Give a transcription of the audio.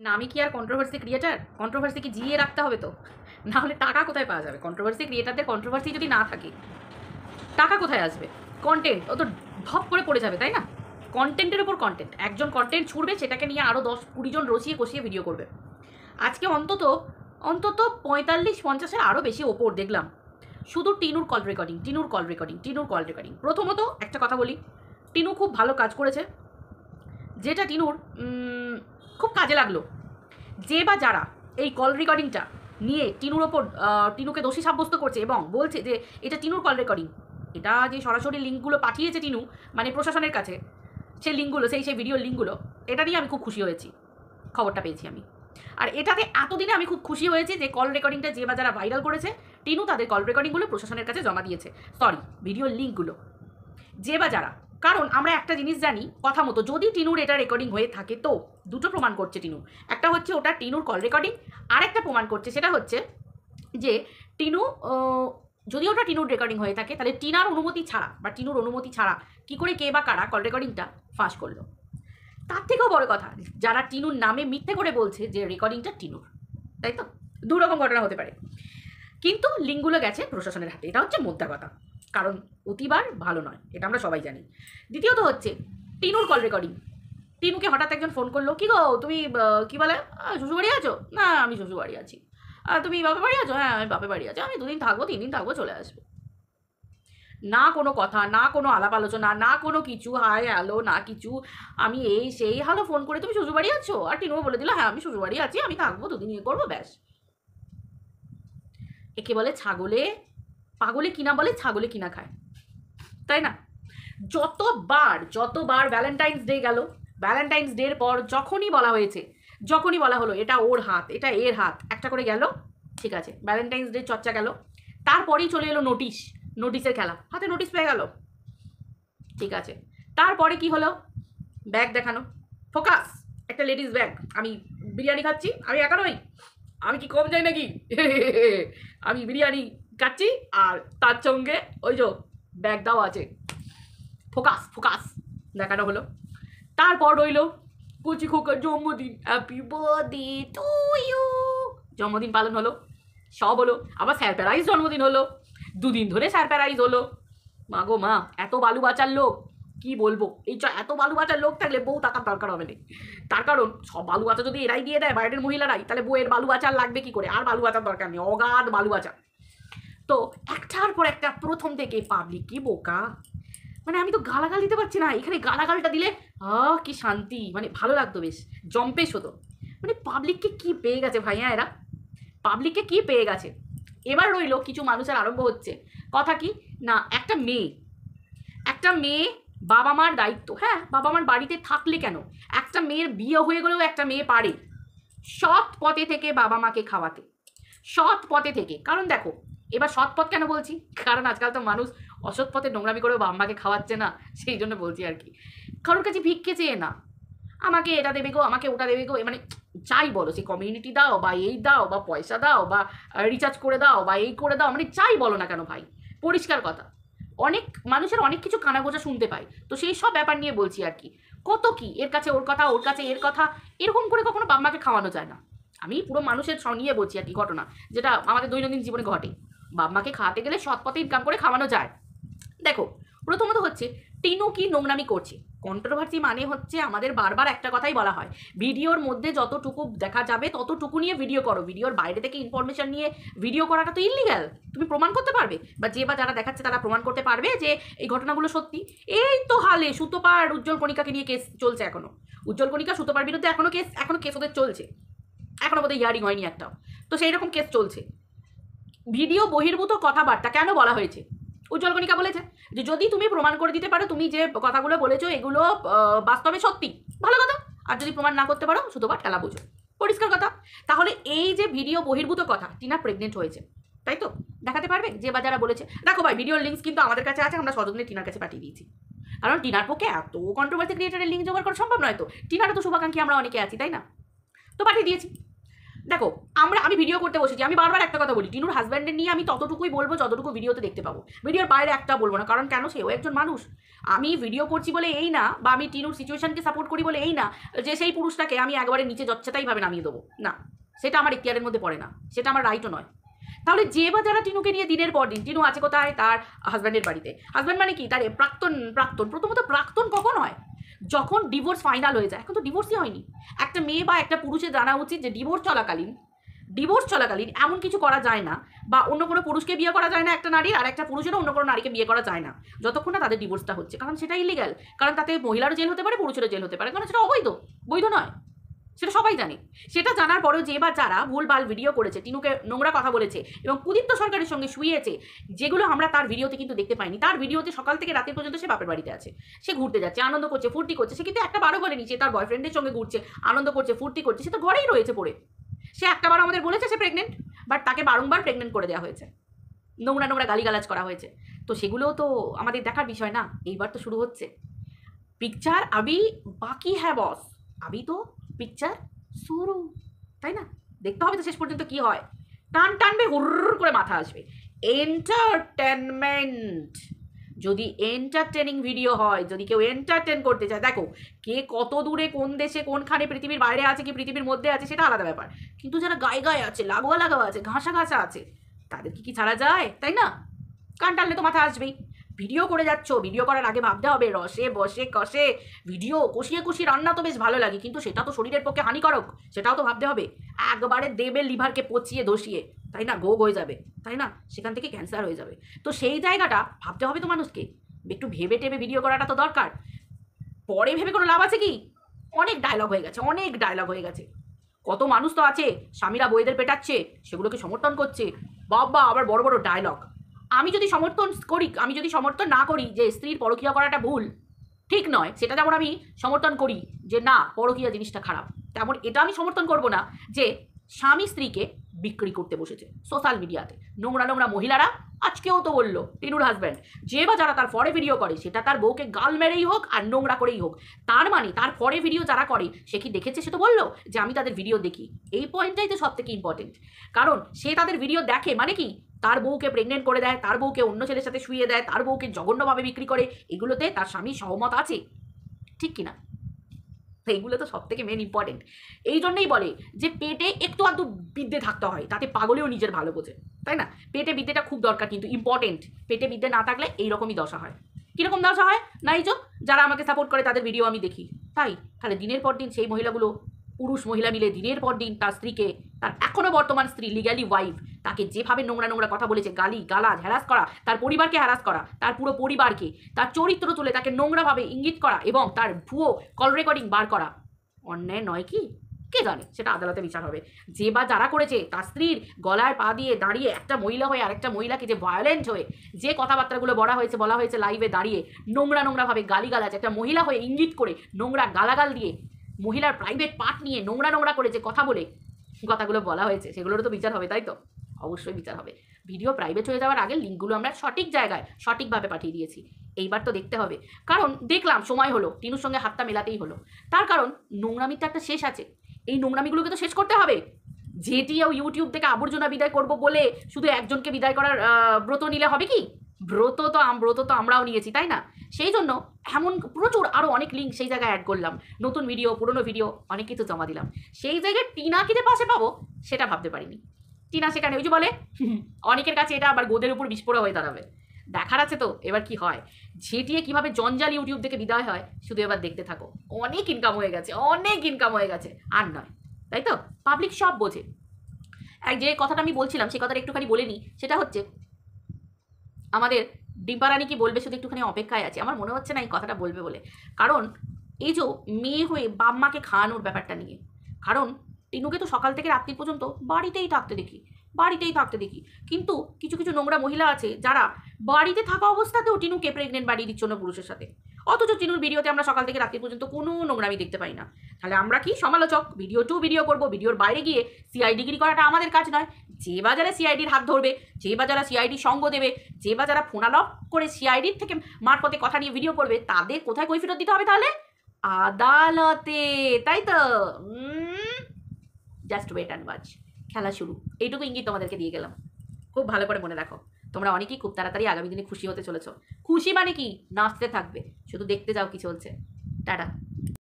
না আমি কি আর কন্ট্রোভার্সি ক্রিয়েটার? কন্ট্রোভার্সি কি জিয়ে রাখতে হবে তো? না হলে টাকা কোথায় পাওয়া যাবে? কন্ট্রোভার্সি ক্রিয়েটারদের কন্ট্রোভার্সি যদি না থাকে টাকা কোথায় আসবে? কন্টেন্ট ও তো ধপ করে পড়ে যাবে, তাই না? কন্টেন্টের ওপর কন্টেন্ট, একজন কন্টেন্ট ছুড়বে, সেটাকে নিয়ে আরও 10-20 জন রসিয়ে কষিয়ে ভিডিও করবে। আজকে অন্তত অন্তত 45-50-এর আরও বেশি ওপর দেখলাম শুধু টিনুর কল রেকর্ডিং, টিনুর কল রেকর্ডিং, টিনুর কল রেকর্ডিং। প্রথমত একটা কথা বলি, টিনু খুব ভালো কাজ করেছে, যেটা টিনুর খুব কাজে লাগলো। যে বা যারা এই কল রেকর্ডিংটা নিয়ে টিনুর ওপর টিনুকে দোষী সাব্যস্ত করছে এবং বলছে যে এটা টিনুর কল রেকর্ডিং, এটা যে সরাসরি লিঙ্কগুলো পাঠিয়েছে টিনু, মানে প্রশাসনের কাছে, সেই লিঙ্কগুলো, সেই ভিডিওর লিঙ্কগুলো, এটা নিয়ে আমি খুব খুশি হয়েছি, খবরটা পেয়েছি আমি। আর এটাতে এতদিনে আমি খুব খুশি হয়েছি যে কল রেকর্ডিংটা যে বা যারা ভাইরাল করেছে, টিনু তাদের কল রেকর্ডিংগুলো প্রশাসনের কাছে জমা দিয়েছে, সরি ভিডিওর লিঙ্কগুলো, যে বা যারা। কারণ আমরা একটা জিনিস জানি, কথা মতো যদি টিনুর এটা রেকর্ডিং হয়ে থাকে তো দুটো প্রমাণ করছে টিনু। একটা হচ্ছে ওটা টিনুর কল রেকর্ডিং, আর একটা প্রমাণ করছে সেটা হচ্ছে যে টিনু, যদি ওটা টিনুর রেকর্ডিং হয়ে থাকে তাহলে টিনার অনুমতি ছাড়া বা টিনুর অনুমতি ছাড়া কী করে কে বা কারা কল রেকর্ডিংটা ফাঁস করলো। তার থেকেও বড় কথা, যারা টিনুর নামে মিথ্যে করে বলছে যে রেকর্ডিংটা টিনুর, তাই তো? দু রকম ঘটনা হতে পারে, কিন্তু লিঙ্কগুলো গেছে প্রশাসনের হাতে, এটা হচ্ছে মোদ্দা কথা। কারণ অতিবার ভালো নয়, এটা আমরা সবাই জানি। দ্বিতীয়ত হচ্ছে টিনুর কল রেকর্ডিং। টিনুকে হঠাৎ একজন ফোন করলো, কী গো তুমি কী বলে শ্বশুরবাড়ি আছো? না আমি শ্বশুরবাড়ি আছি। তুমি বাপের বাড়ি আছো? হ্যাঁ আমি বাপের বাড়ি আছি, আমি 2 দিন থাকবো 3 দিন থাকবো চলে আসবো। না কোনো কথা, না কোনো আলাপ আলোচনা, না কোনো কিছু, হাই হ্যালো না কিছু, আমি এই সেই হ্যালো ফোন করে তুমি শ্বশুরবাড়ি আছো? আর টিনুও বলে দিল হ্যাঁ আমি শ্বশুরবাড়ি আছি, আমি থাকবো 2 দিন, ইয়ে করবো, ব্যাস। একে বলে ছাগলে, পাগলে কিনা বলে ছাগলে কিনা খায়, তাই না? যতবার ভ্যালেন্টাইন্স ডে গেল, ভ্যালেন্টাইন্স ডের পর যখনই বলা হয়েছে, যখনই বলা হলো এটা ওর হাত, এটা এর হাত, একটা করে গেল, ঠিক আছে, ভ্যালেন্টাইন্স ডে চর্চা গেল, তারপরেই চলে এলো নোটিশ, নোটিশের খেলা, হাতে নোটিশ পেয়ে গেল, ঠিক আছে। তারপরে কি হলো? ব্যাগ দেখানো, ফোকাস, একটা লেডিস ব্যাগ, আমি বিরিয়ানি খাচ্ছি, আমি একা নই, আমি কি কম যাই নাকি? আমি বিরিয়ানি খাচ্ছি আর তার সঙ্গে ওই যে ব্যাগটাও আছে, ফোকাস ফোকাস দেখানো হলো। তারপর রইল কুচি খোকার জন্মদিন, হ্যাপি বার্থডে টু ইউ, জন্মদিন পালন হলো, সব হলো, আবার সারপ্রাইজ জন্মদিন হলো, 2 দিন ধরে সারপ্রাইজ হলো। মা গো মা, এত বালু বাচার লোক কি বলবো, এই এত বালু বাচার লোক থাকলে বউ টাকার দরকার হবে না। তার কারণ সব বালু বাচা যদি এরাই দিয়ে দেয়, বাইরের মহিলারাই, তাহলে বউয়ের বালু বাচার লাগবে কি করে? আর বালু বাচার দরকার নেই, অগাধ বালু বাচা। তো একটার পর একটা প্রথম থেকে পাবলিক কি বোকা, মানে আমি তো গালাগাল দিতে পারছি না, এখানে গালাগালটা দিলে কি শান্তি, মানে ভালো লাগতো, বেশ জম্পেশ হতো। মানে পাবলিককে কি পেয়ে গেছে ভাইয়া এরা, পাবলিককে কি পেয়ে গেছে। এবার রইল কিছু মানুষের আরম্ভ হচ্ছে কথা, কি না একটা মেয়ে বাবা মার দায়িত্ব, হ্যাঁ বাবা মার বাড়িতে থাকলে কেন, একটা মেয়ের বিয়ে হয়ে গেলেও একটা মেয়ে পারে সৎ পথে থেকে বাবা মাকে খাওয়াতে, সৎ পথে থেকে। কারণ দেখো, এবার সৎ পথ কেন বলছি, কারণ আজকাল তো মানুষ অসৎ পথে নোংরামি করেও বাবা মাকে খাওয়াচ্ছে না, সেই জন্য বলছি আর কি। কারোর কাছে ভিক্ষে চেয়ে না, আমাকে এটা দেবে গো, আমাকে ওটা দেবে গো, মানে চাই বলো, সে কমিউনিটি দাও বা এই দাও বা পয়সা দাও বা রিচার্জ করে দাও বা এই করে দাও, মানে চাই বলো না কেন ভাই, পরিষ্কার কথা। অনেক মানুষের অনেক কিছু কানাগোজা শুনতে পাই, তো সেই সব ব্যাপার নিয়ে বলছি আর কি। কত কি এর কাছে ওর কথা, ওর কাছে এর কথা, এরকম করে কখনো বাবা মাকে খাওয়ানো যায় না। আমি পুরো মানুষের নিয়ে বলছি আর কি, ঘটনা যেটা আমাদের দৈনন্দিন জীবনে ঘটে। বাবা মাকে খাওয়াতে গেলে সৎ পথে ইনকাম করে খাওয়ানো যায়। দেখো, প্রথমত হচ্ছে টিনু কি নোংরামি করছে, কন্ট্রোভার্সি মানে হচ্ছে আমাদের বারবার একটা কথাই বলা হয়, ভিডিওর মধ্যে যতটুকু দেখা যাবে ততটুকু নিয়ে ভিডিও করো, ভিডিওর বাইরে থেকে ইনফরমেশন নিয়ে ভিডিও করাটা তো ইলিগ্যাল। তুমি প্রমাণ করতে পারবে, বা যে বা যারা দেখাচ্ছে তারা প্রমাণ করতে পারবে যে এই ঘটনাগুলো সত্যি। এই তো হালে সুতোপার উজ্জ্বল কণিকাকে নিয়ে কেস চলছে এখনো, উজ্জ্বল কণিকা সুতোপার বিরুদ্ধে এখনো কেস ওদের চলছে, এখনো বোধহয় হিয়ারিং হয়নি একটাও, তো সেই রকম কেস চলছে। ভিডিও বহির্ভূত কথাবার্তা কেন বলা হয়েছে? উজ্জ্বল কণিকা বলেছে যে যদি তুমি প্রমাণ করে দিতে পারো তুমি যে কথাগুলো বলেছো এগুলো বাস্তবে সত্যি, ভালো কথা, আর যদি প্রমাণ না করতে পারো শুধু বা ঠেলা বুঝো, পরিষ্কার কথা। তাহলে এই যে ভিডিও বহির্ভূত কথা, টিনা প্রেগনেন্ট হয়েছে, তাই তো দেখাতে পারবে যে বা যারা বলেছে। দেখো ভাই, ভিডিওর লিঙ্কস কিন্তু আমাদের কাছে আছে, আমরা সযত্নে টিনার কাছে পাঠিয়ে দিয়েছি, কারণ টিনার পক্ষে এত কন্ট্রোভার্সি ক্রিয়েটারের লিঙ্ক জোগাড় করা সম্ভব নয়, তো টিনারও তো শুভাকাঙ্ক্ষী আমরা অনেকে আছি, তাই না? তো পাঠিয়ে দিয়েছি। দেখো আমি ভিডিও করতে বসেছি, আমি বারবার একটা কথা বলি, টিনুর হাজব্যান্ডের নিয়ে আমি ততটুকুই বলবো যতটুকু ভিডিওতে দেখতে পাবো, ভিডিওর বাইরে একটা বলবো না। কারণ কেন, সেও একজন মানুষ। আমি ভিডিও করছি বলে এই না, বা আমি টিনুর সিচুয়েশনকে সাপোর্ট করি বলে এই না যে সেই পুরুষটাকে আমি একবারে নিচে যচ্ছেতাইভাবে নামিয়ে দেবো, না, সেটা আমার ইখতিয়ারের মধ্যে পড়ে না, সেটা আমার রাইটও নয়। তাহলে যে বা যারা টিনুকে নিয়ে দিনের পর দিন, টিনু আছে কোথায়, তার হাজব্যান্ডের বাড়িতে। হাজব্যান্ড মানে কি, তার প্রাক্তন প্রথমত প্রাক্তন কখন হয়, যখন ডিভোর্স ফাইনাল হয়ে যায়। এখন তো ডিভোর্সই হয়নি। একটা মেয়ে বা একটা পুরুষের জানা উচিত যে ডিভোর্স চলাকালীন এমন কিছু করা যায় না, বা অন্য কোনো পুরুষকে বিয়ে করা যায় না একটা নারী, আর একটা পুরুষেরও অন্য কোনো নারীকে বিয়ে করা যায় না যতক্ষণ না তাদের ডিভোর্সটা হচ্ছে। কারণ সেটা ইলিগ্যাল, কারণ তাতে মহিলারও জেল হতে পারে, পুরুষেরও জেল হতে পারে, কারণ সেটা অবৈধ, বৈধ নয়, সেটা সবাই জানে। সেটা জানার পরেও যে বা যারা ভুলভাল ভিডিও করেছে, টিনুকে নোংরা কথা বলেছে এবং কুদীপ্ত সরকারের সঙ্গে শুয়েছে, যেগুলো আমরা তার ভিডিওতে কিন্তু দেখতে পাইনি। তার ভিডিওতে সকাল থেকে রাতের পর্যন্ত সে বাপের বাড়িতে আছে, সে ঘুরতে যাচ্ছে, আনন্দ করছে, ফুর্তি করছে। সে কিন্তু একটা বারও বলেনি সে তার বয়ফ্রেন্ডের সঙ্গে ঘুরছে, আনন্দ করছে, ফুর্তি করছে। সে তো ঘরেই রয়েছে পড়ে। সে একটাবার আমাদের বলেছে সে প্রেগনেন্ট, বাট তাকে বারংবার প্রেগনেন্ট করে দেওয়া হয়েছে, নোংরা গালিগালাজ করা হয়েছে। তো সেগুলোও তো আমাদের দেখার বিষয় না। এইবার তো শুরু হচ্ছে পিকচার, আবি বাকি হ্যাঁ বস, আবি তো পিকচার শুরু, তাই না? দেখতে হবে তো শেষ পর্যন্ত কি হয়। টানবে, হুরর করে মাথা আসবে। এন্টারটেনমেন্ট, যদি এন্টারটেনিং ভিডিও হয়, যদি কেউ এন্টারটেন করতে চায়, দেখো কে কত দূরে, কোন দেশে, কোনখানে, পৃথিবীর বাইরে আছে কি পৃথিবীর মধ্যে আছে সেটা আলাদা ব্যাপার, কিন্তু যারা গায়ে আছে, লাগোয়া আছে, ঘাসা আছে, তাদেরকে কি ছাড়া যায়, তাই না? কান টানলে তো মাথা আসবেই। ভিডিও করে যাচ্ছ, ভিডিও করার আগে ভাবতে হবে রসে বসে কষে ভিডিও কষিয়ে রান্না তো বেশ ভালো লাগে, কিন্তু সেটা তো শরীরের পক্ষে হানিকারক, সেটাও তো ভাবতে হবে। একবারে দেবে লিভারকে পচিয়ে ধসিয়ে, তাই না, গোগ হয়ে যাবে, তাই না, সেখান থেকে ক্যান্সার হয়ে যাবে। তো সেই জায়গাটা ভাবতে হবে তো মানুষকে, একটু ভেবে টেবে ভিডিও করাটা তো দরকার। পরে ভেবে কোনো লাভ আছে কি? অনেক ডায়লগ হয়ে গেছে। কত মানুষ তো আছে স্বামীরা বইদের পেটাচ্ছে, সেগুলোকে সমর্থন করছে, বাবা আবার বড় বড় ডায়লগ। আমি যদি সমর্থন না করি যে স্ত্রীর পরকীয়া করাটা ভুল, ঠিক নয়, সেটা যেমন আমি সমর্থন করি যে না পরকীয়া জিনিসটা খারাপ, তেমন এটা আমি সমর্থন করব না যে স্বামী স্ত্রীকে বিক্রি করতে বসেছে সোশ্যাল মিডিয়াতে। নোংরা মহিলারা আজকেও তো বললো টিনুর হাজব্যান্ড, যে বা যারা তার পরে ভিডিও করে, সেটা তার বউকে গাল মেরেই হোক আর নোংরা করেই হোক, তার মানে তার পরে ভিডিও যারা করে সে কি দেখেছে, সে তো বললো যে আমি তাদের ভিডিও দেখি। এই পয়েন্টটাই তো সব থেকে ইম্পর্টেন্ট, কারণ সে তাদের ভিডিও দেখে মানে কি, তার বউকে প্রেগনেন্ট করে দেয়, তার বউকে অন্য ছেলের সাথে শুয়ে দেয়, তার বউকে জঘন্যভাবে বিক্রি করে, এগুলোতে তার স্বামী সহমত আছে, ঠিক কিনা? তো এইগুলো তো সব থেকে মেন ইম্পর্টেন্ট। এই জন্যই বলে যে পেটে একটু আধটু বিদ্যে থাকতে হয়, তাতে পাগলেও নিজের ভালো বোঝে, তাই না? পেটে বিদ্যেটা খুব দরকার, কিন্তু ইম্পর্টেন্ট। পেটে বিদ্যে না থাকলে এইরকমই দশা হয়। কীরকম দশা হয় না, এই যে যারা আমাকে সাপোর্ট করে তাদের ভিডিও আমি দেখি, তাহলে দিনের পর দিন সেই মহিলাগুলো, পুরুষ মহিলা মিলে দিনের পর দিন তার স্ত্রীকে, তার এখনও বর্তমান স্ত্রী, লিগ্যালি ওয়াইফ, তাকে যেভাবে নোংরা কথা বলেছে, গালাজ হ্যারাস করা, তার পরিবারকে হ্যারাস করা, তার পুরো পরিবারকে, তার চরিত্র তুলে তাকে নোংরাভাবে ইঙ্গিত করা এবং তার ভুয়ো কল রেকর্ডিং বার করা, অন্যায় নয় কি? কে জানে, সেটা আদালতে বিচার হবে। যে বা যারা করেছে, তার স্ত্রীর গলায় পা দিয়ে দাঁড়িয়ে একটা মহিলা হয়ে আরেকটা মহিলাকে যে ভায়োলেন্ট হয়ে যে কথাবার্তাগুলো বলা হয়েছে লাইভে দাঁড়িয়ে, নোংরাভাবে গালিগালাজ, একটা মহিলা হয়ে ইঙ্গিত করে নোংরা গালাগাল দিয়ে, মহিলার প্রাইভেট পার্ট নিয়ে নোংরা করে যে কথা বলে কথাগুলো বলা হয়েছে, সেগুলোরও তো বিচার হবে, তাই তো? অবশ্যই বিচার হবে। ভিডিও প্রাইভেট হয়ে যাওয়ার আগে লিঙ্কগুলো আমরা সঠিক জায়গায় সঠিকভাবে পাঠিয়ে দিয়েছি। এইবার তো দেখতে হবে, কারণ দেখলাম সময় হলো, টিনুর সঙ্গে হাতটা মেলাতেই হলো। তার কারণ নোংরামির তো একটা শেষ আছে, এই নোংরামিগুলোকে তো শেষ করতে হবে। যেটিও ইউটিউব থেকে আবর্জনা বিদায় করব বলে শুধু একজনকে বিদায় করার ব্রত নিলে হবে কি? ব্রত তো আমরাও নিয়েছি, তাই না? সেই জন্য এমন প্রচুর আরও অনেক লিঙ্ক সেই জায়গায় অ্যাড করলাম, নতুন ভিডিও, পুরনো ভিডিও, অনেক কিছু জমা দিলাম। সেই জায়গায় টিনাকে যে পাশে পাবো সেটা ভাবতে পারিনি। টিনা সেখানে ওই যে বলে অনেকের কাছে এটা আবার গোদের উপর বিস্ফোরণ হয়ে দাঁড়াবে। দেখার আছে তো এবার কি হয়, ঝেঁটিয়ে কীভাবে জঞ্জাল ইউটিউব থেকে বিদায় হয়, শুধু এবার দেখতে থাকো। অনেক ইনকাম হয়ে গেছে, আর নয়, তাই তো? পাবলিক সব বোঝে। যে কথাটা আমি বলছিলাম সেই কথাটা একটুখানি বলে নিই, সেটা হচ্ছে আমাদের ডিম্পারানি কি বলবে, শুধু একটুখানি অপেক্ষায় আছে। আমার মনে হচ্ছে না এই কথাটা বলবে বলে, কারণ এই যে মেয়ে হয়ে বাম্মাকে খাওয়ানোর ব্যাপারটা নিয়ে, কারণ টিনুকে তো সকাল থেকে রাত্রি পর্যন্ত বাড়িতেই থাকতে দেখি, কিন্তু কিছু নোংরা মহিলা আছে যারা বাড়িতে থাকা অবস্থাতেও টিনুকে প্রেগনেন্ট বাড়িয়ে দিচ্ছে অন্য পুরুষের সাথে, অথচ টিনুর ভিডিওতে আমরা সকাল থেকে রাত্রি পর্যন্ত কোনো নোংরামি দেখতে পাই না। তাহলে আমরা কি সমালোচক, ভিডিও করবো, ভিডিওর বাইরে গিয়ে সিআইডিগিরি করাটা আমাদের কাজ নয়। যে বা যারা সিআইডির হাত ধরবে, যে বা যারা সিআইডির সঙ্গ দেবে, যে বা যারা ফোনালপ করে সিআইডির থেকে মারফতে কথা নিয়ে ভিডিও করবে, তাদের কোথায় কৈফিয়ত দিতে হবে? তাহলে আদালতে, তাই তো? জাস্ট ওয়েট অ্যান্ড ওয়াচ, খেলা শুরু। এইটুকু ইঙ্গিত তোমাদেরকে দিয়ে গেলাম, খুব ভালো করে মনে রাখো। তোমরা অনেকেই খুব তাড়াতাড়ি আগামী দিনে খুশি হতে চলেছো। খুশি মানে কি, নাচতে থাকবে, শুধু দেখতে যাও কি চলছে। টাটা।